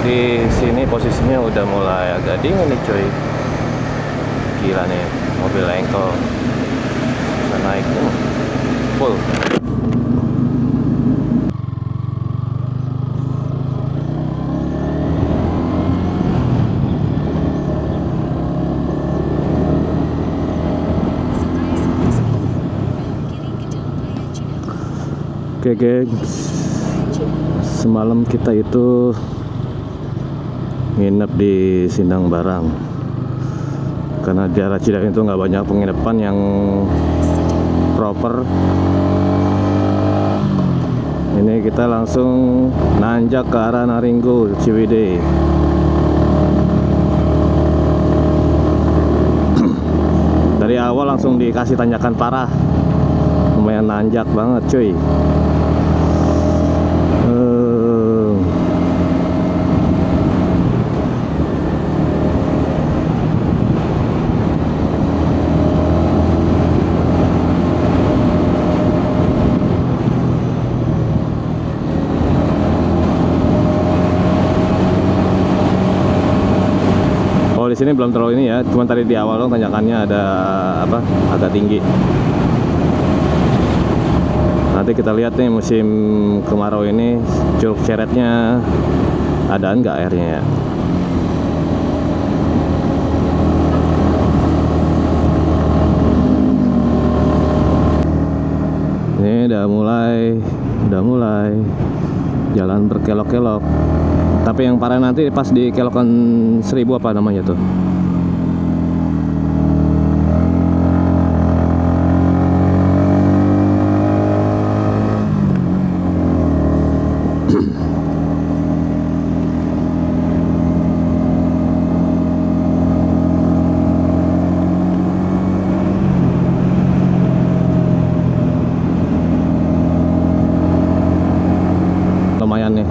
Di sini posisinya udah mulai agak dingin nih cuy. Gila nih, mobil engkol bisa naik full. Oke gengs, semalam kita itu nginep di Sindang Barang karena di arah Cidahu itu nggak banyak penginapan yang proper. Ini kita langsung nanjak ke arah Naringgo, Ciwidey. Dari awal langsung dikasih tanjakan parah, lumayan nanjak banget cuy. Di sini belum terlalu ini ya, cuman tadi di awal dong tanjakannya ada apa, agak tinggi. Nanti kita lihat nih musim kemarau ini Curug Ceretnya ada nggak airnya ya. Ini udah mulai jalan berkelok-kelok. Tapi yang parah nanti pas di kelokan 1000 apa namanya tuh. Lumayan nih.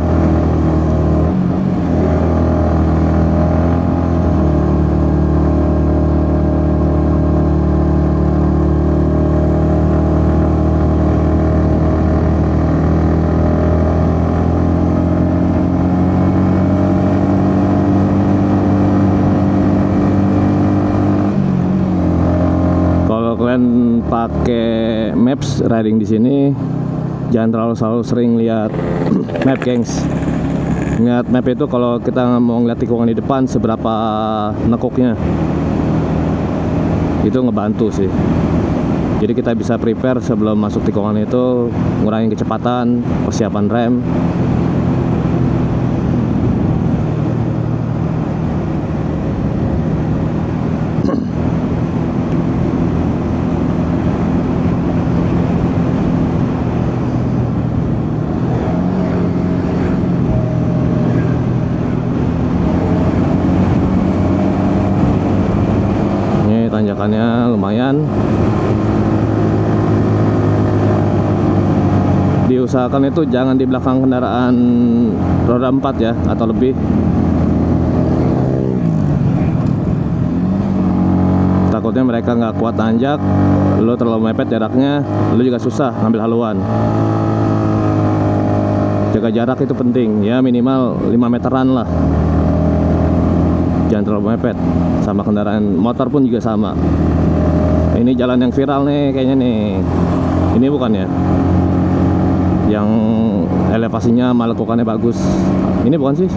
Pakai maps riding di sini jangan selalu sering lihat map gengs. Lihat map itu kalau kita mau ngeliat tikungan di depan seberapa nekuknya, itu ngebantu sih. Jadi kita bisa prepare sebelum masuk tikungan itu, ngurangin kecepatan, persiapan rem. Tanjakannya lumayan. Diusahakan itu jangan di belakang kendaraan roda 4 ya, atau lebih. Takutnya mereka nggak kuat nanjak, lu terlalu mepet jaraknya, lu juga susah ngambil haluan. Jaga jarak itu penting ya, minimal 5 meteran lah. Jangan terlalu mepet. Sama kendaraan motor pun juga sama. Ini jalan yang viral nih kayaknya nih. Ini bukan ya, yang elevasinya malekukannya bagus. Ini bukan sih?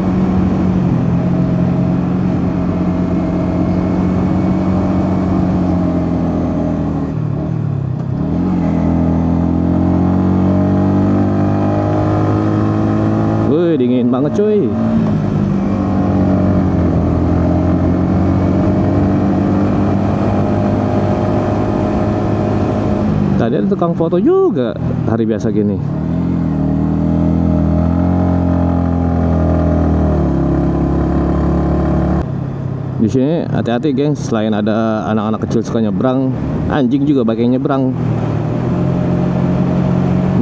Wih, dingin banget cuy. Tadi ada tukang foto juga hari biasa gini. Di sini hati-hati geng, selain ada anak-anak kecil suka nyebrang, anjing juga bagian nyebrang.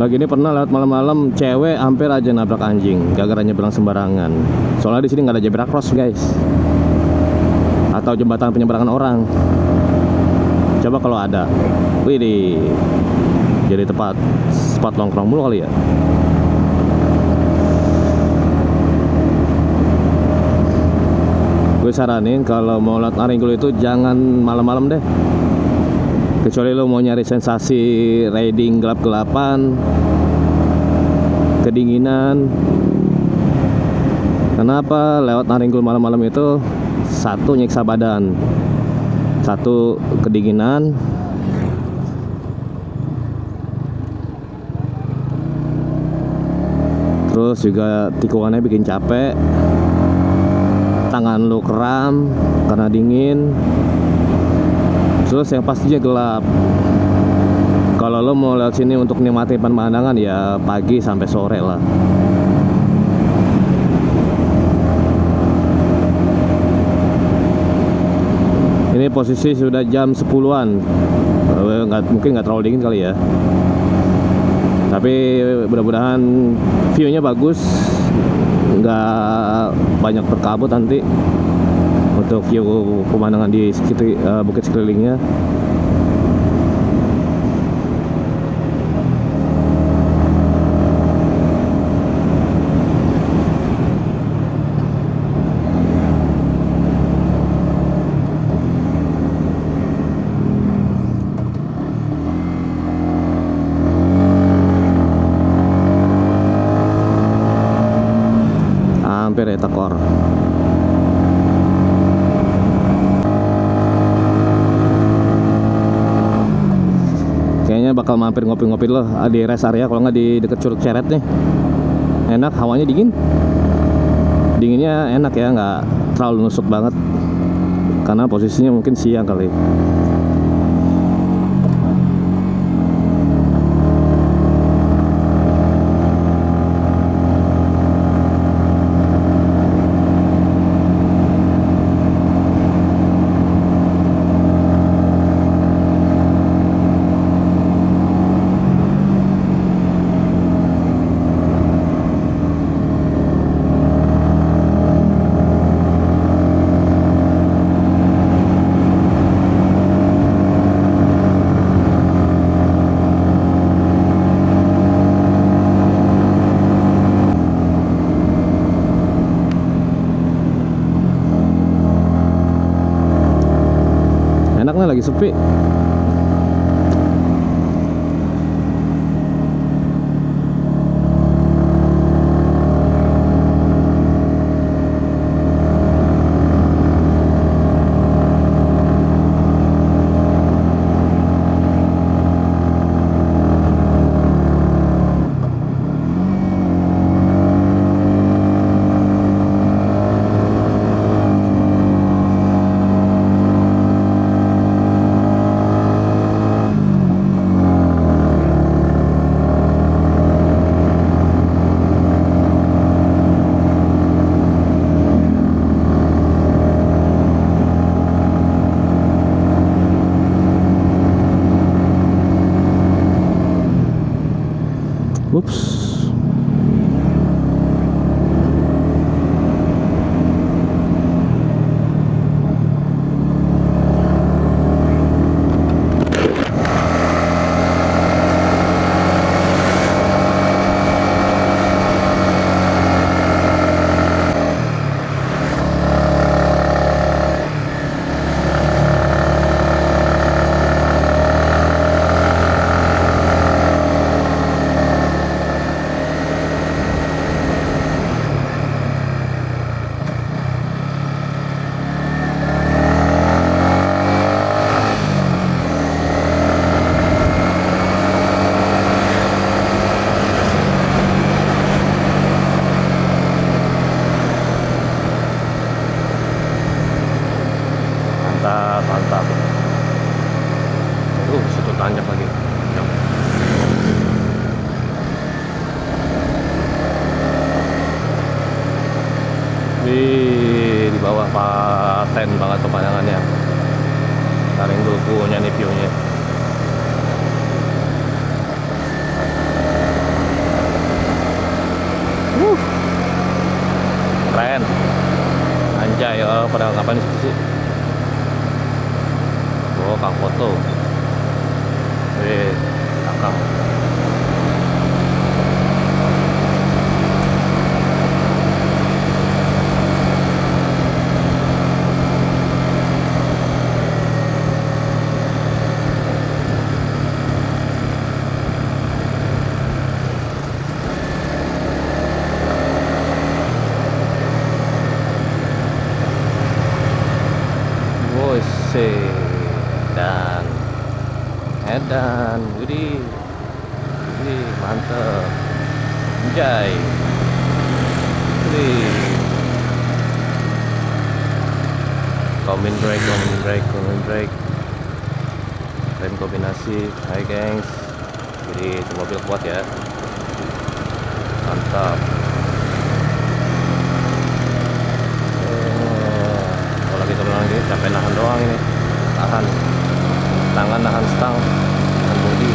Lagi ini pernah lewat malam-malam, cewek hampir aja nabrak anjing gara-gara nyebrang sembarangan. Soalnya di sini nggak ada zebra cross guys, atau jembatan penyeberangan orang. Coba kalau ada, wih, jadi spot nongkrong mulu kali ya. gue saranin kalau mau lewat Naringgul itu jangan malam-malam deh, kecuali lo mau nyari sensasi riding gelap-gelapan, kedinginan. Kenapa lewat Naringgul malam-malam itu? Satu, nyiksa badan, satu, kedinginan, terus juga tikungannya bikin capek, tangan lu kram karena dingin, terus yang pastinya gelap. Kalau lo mau lewat sini untuk nikmati pemandangan ya pagi sampai sore lah. Ini posisi sudah jam 10-an. Mungkin nggak terlalu dingin kali ya, tapi mudah-mudahan view-nya bagus, nggak banyak berkabut nanti untuk view pemandangan di sekitar bukit sekelilingnya. Hampir ya tekor. Kayaknya bakal mampir ngopi-ngopi loh di rest area, kalau nggak di deket Curug Ceret nih. Enak, hawanya dingin. Dinginnya enak ya, nggak terlalu nusuk banget. Karena posisinya mungkin siang kali. Enaknya lagi sepi. Ups. Mantap. Situ tanjak lagi. Di bawah paten banget pemandangannya. Naringgul punya nih view-nya. Keren. Anjay, pada ngapain sih? Oh, kang foto. Akang. dan Widih, mantep, anjay, Widih. Combine brake, rem kombinasi, hai gengs. Jadi mobil kuat ya, mantap. Kalau kita bilang gini capek nahan doang ini, tahan tangan, nahan stang, nahan bodi.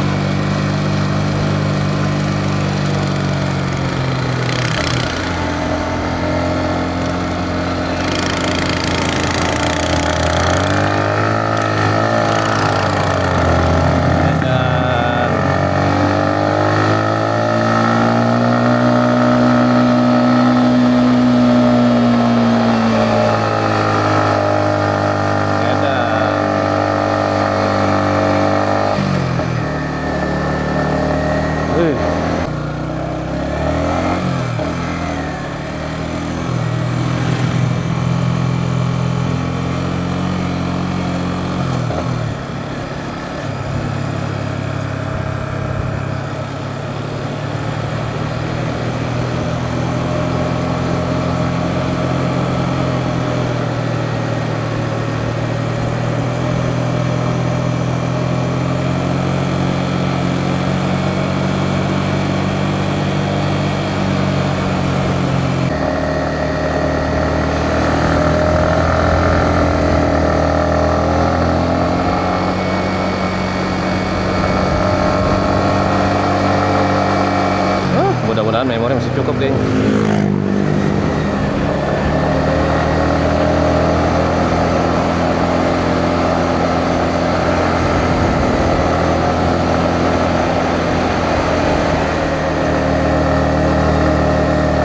Mudah-mudahan memori masih cukup, geng.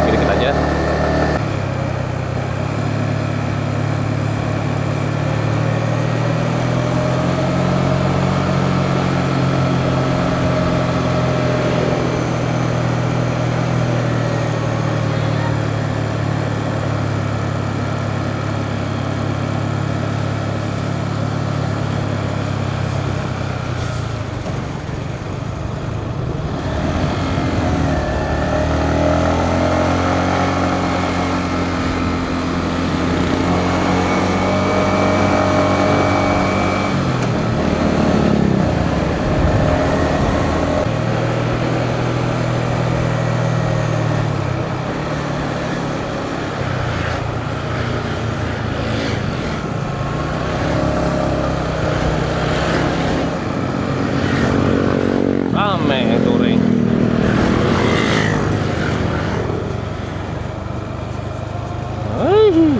Dikit aja. Rame touring.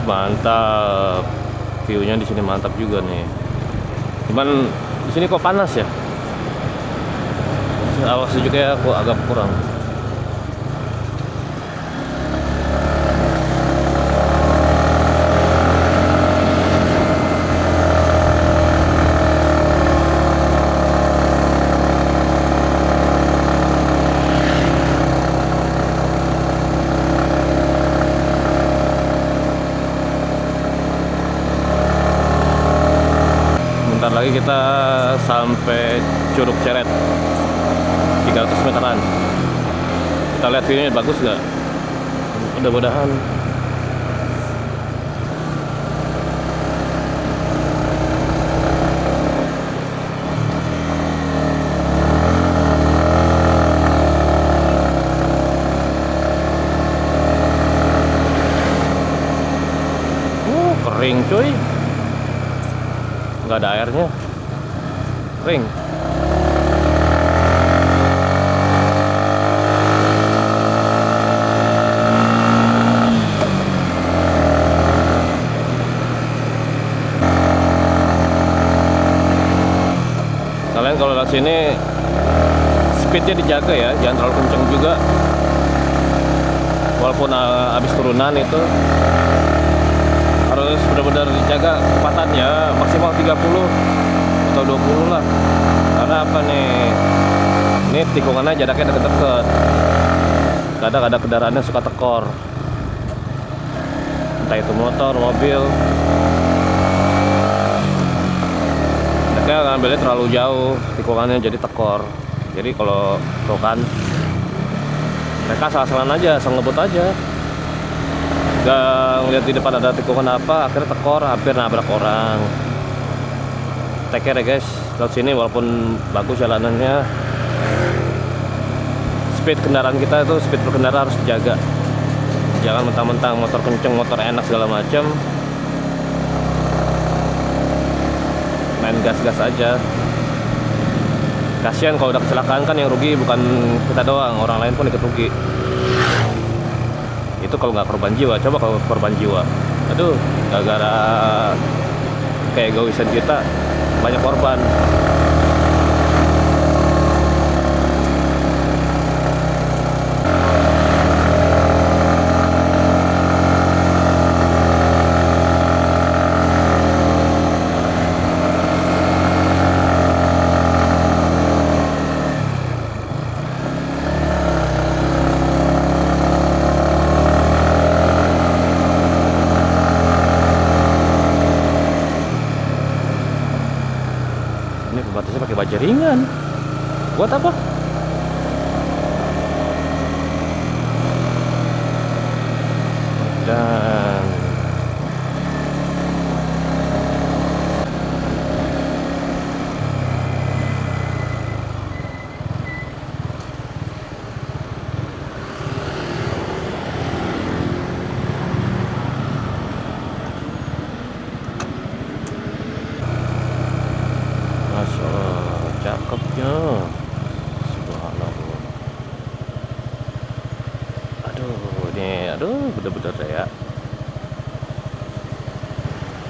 Mantap. View-nya di sini mantap juga nih. Cuman di sini kok panas ya? Awas juga ya, kok agak kurang. Bentar lagi kita sampai Curug Ceret, 300 meteran. Kita lihat view-nya bagus gak? Mudah-mudahan. Kering cuy, nggak ada airnya, kering. Kalian kalau lewat sini speednya dijaga ya, jangan terlalu kenceng juga. Walaupun habis turunan itu harus benar-benar dijaga kecepatannya, maksimal 30 atau 20 lah. Karena apa nih, ini tikungannya jaraknya deket-deket, kadang ada kendaraan yang suka tekor, entah itu motor, mobil. Nah, mereka ngambilnya terlalu jauh, tikungannya jadi tekor. Jadi kalau tuh kan mereka salah-salahan aja, asal ngebut aja, gak ngeliat di depan ada tikungan apa, akhirnya tekor, hampir nabrak orang. Take care ya guys, lewat sini walaupun bagus jalanannya, speed kendaraan kita itu, speed berkendara harus dijaga. Jangan mentang-mentang motor kenceng, motor enak segala macam, main gas-gas aja. Kasihan kalau udah kecelakaan kan yang rugi bukan kita doang, orang lain pun ikut rugi. Itu kalau nggak korban jiwa, coba kalau korban jiwa, aduh, gara-gara kayak egoisan kita banyak korban. Ini pembatasnya pakai baja ringan. Buat apa? Dan Masya Allah, cakepnya. Subhanallah. Aduh, ini, bener-bener ya.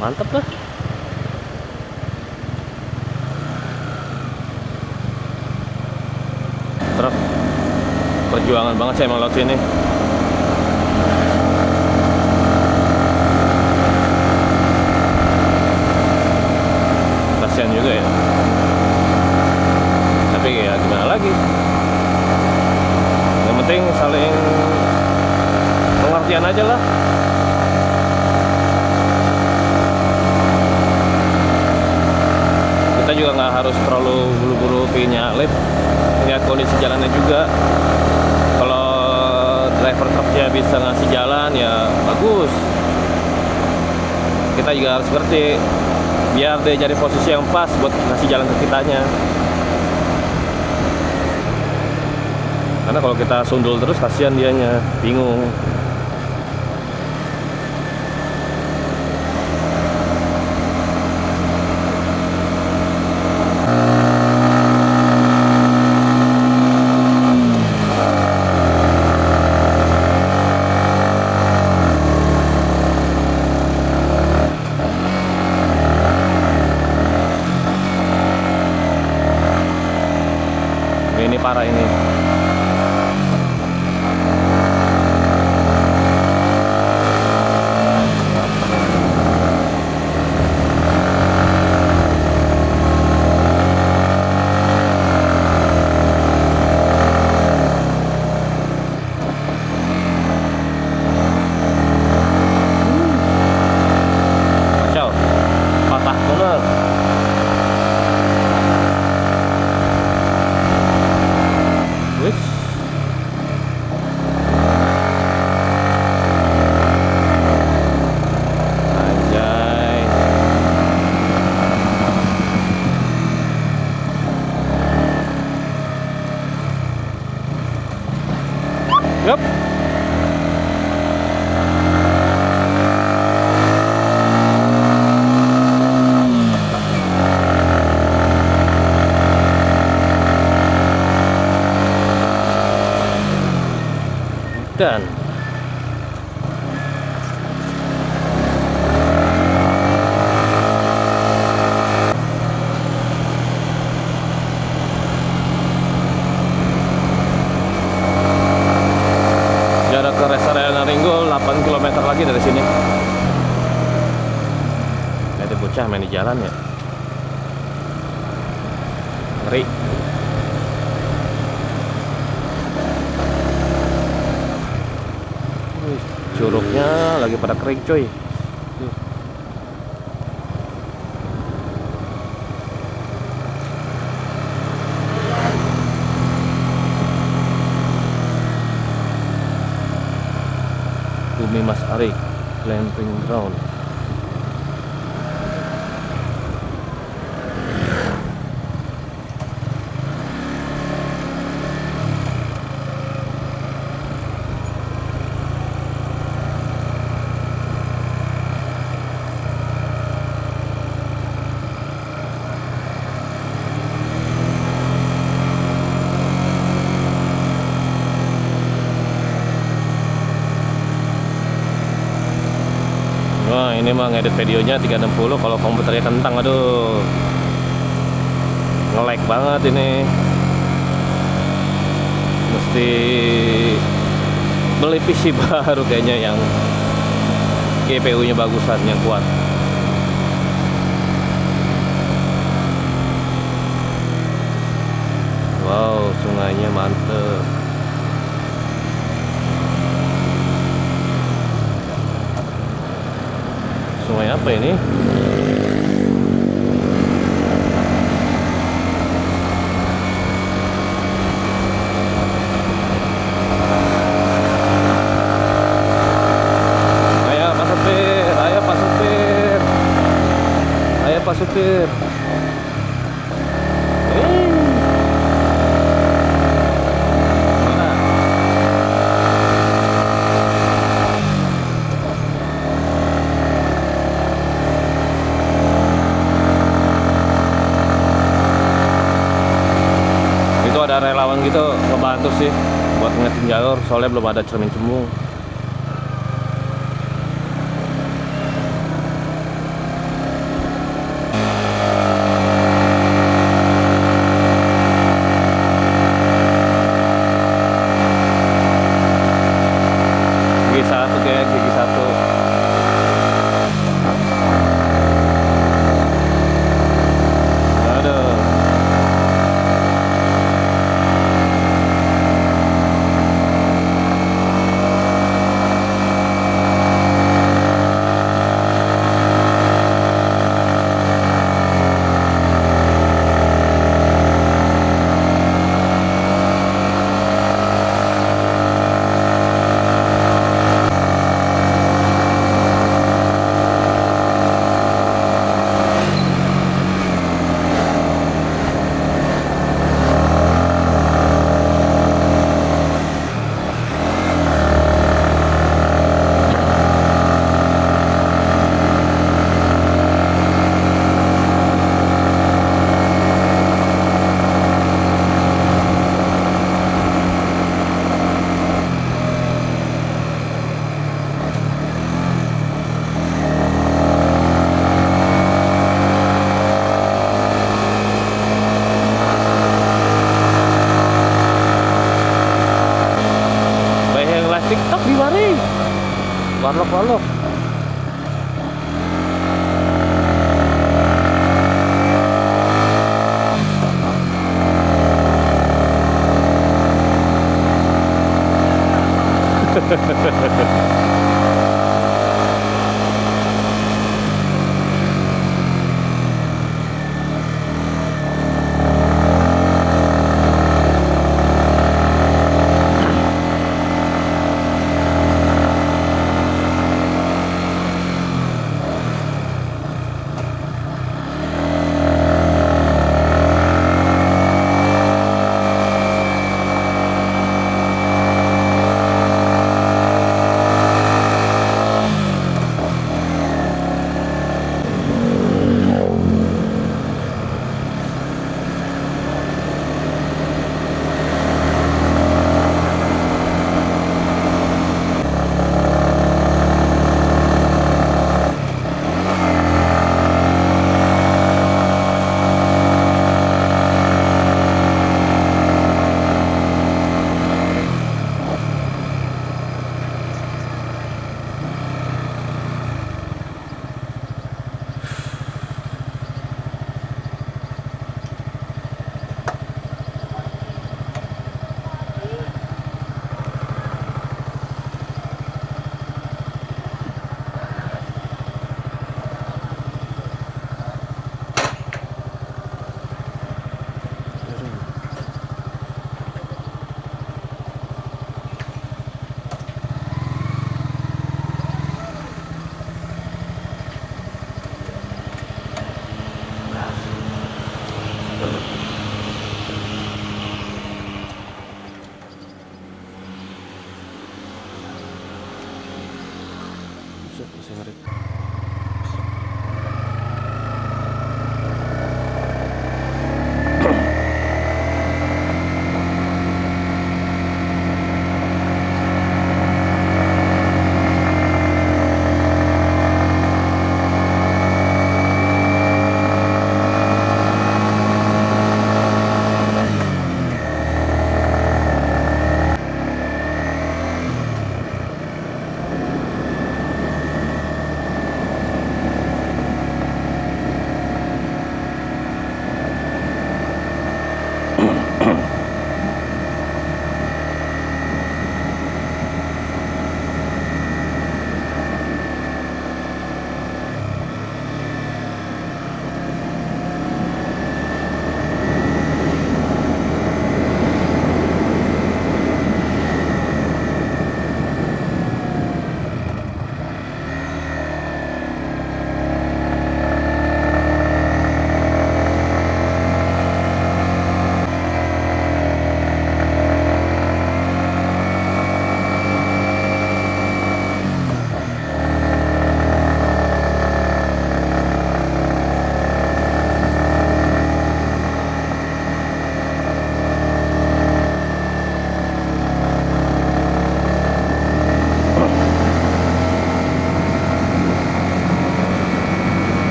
Mantap lah. Truk perjuangan banget saya emang lewat sini. Kasian juga ya. Tapi ya gimana lagi, yang penting saling pengertian aja lah. Kita juga nggak harus terlalu buru-buru pengen nyalip, lihat kondisi jalannya juga. Kalau driver truknya bisa ngasih jalan ya bagus, kita juga harus ngerti biar dia cari posisi yang pas buat ngasih jalan ke kitanya. Karena kalau kita sundul terus kasihan dianya, bingung. Ini parah ini. Kacau, patah bener. Anjay. Yup. Dan jarak ke Rest Area Naringo 8 km lagi dari sini. Ada bocah main di jalan ya. Ngeri. Curugnya lagi pada kering coy. Bumi Mas Arik Glamping Ground. Wah, ini mah ngedit videonya 360, kalau komputernya kentang, aduh, nge-lag banget ini. Mesti beli PC baru kayaknya yang GPU-nya bagusan, yang kuat. Wow, sungainya mantep. Sungai apa ini? Ayo Pak Supir, ayo Pak Supir, ayo Pak Supir. Mana? Itu ada relawan gitu ngebantu sih buat ngetin jalur, soalnya belum ada cermin cembung. Gigi satu guys, gigi satu. Aduh. TikTok di mari. Warlock.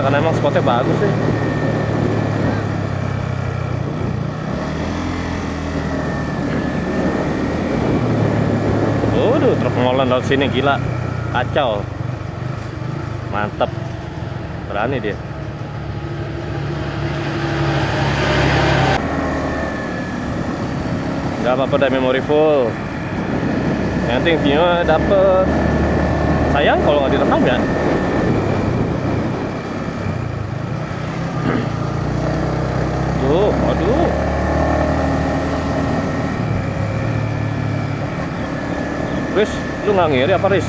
Iya, karena emang spotnya bagus sih. Waduh, truk molen laut sini gila, kacau, mantep, berani dia. Gak apa-apa, udah memori full. Yang penting view-nya dapet. Sayang kalau nggak direkam ya. Tuh, aduh. Riz, lu nggak ngiri apa Riz?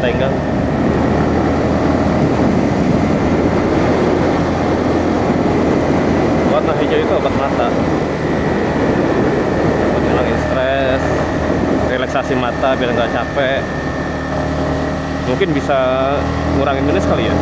Tenggang. Warna hijau itu obat mata, buat ngilangin stres, relaksasi mata biar nggak capek. Mungkin bisa ngurangin minus kali ya.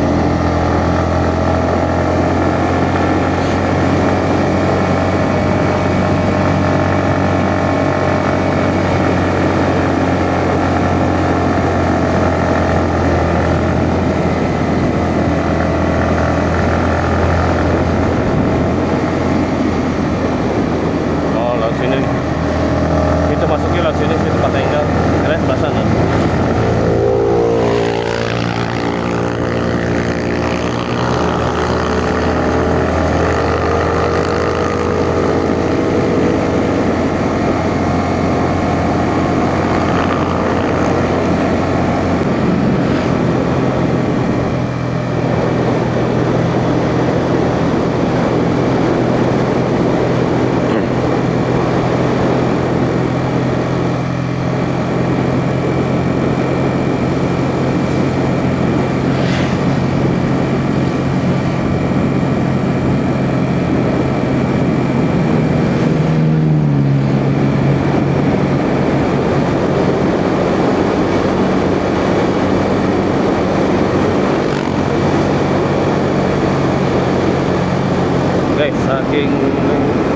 Guys, saking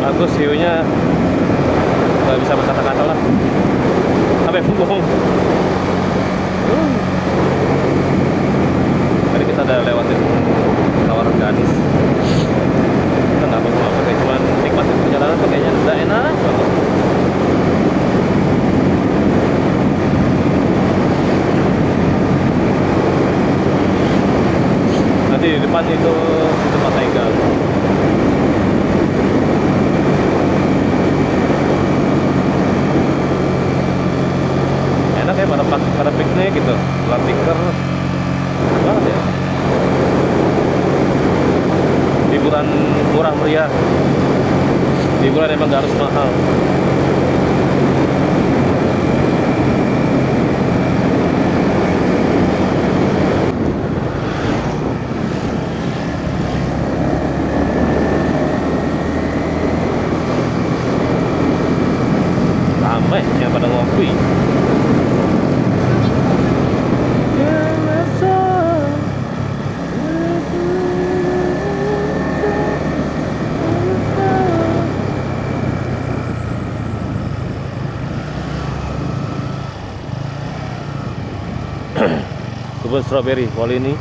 bagus view-nya nggak bisa berkata-kata lah, sampai bengong. Tadi kita udah lewatin Tower Ganis, kita nggak apa-apa, kayak cuman nikmatin perjalanan tuh kayaknya udah enak banget. Nanti di depan itu tempat tinggal. Enak ya pada piknik gitu, kelar tikar banget ya. Hiburan murah meriah, hiburan emang gak harus mahal. kebun stroberi kali ini.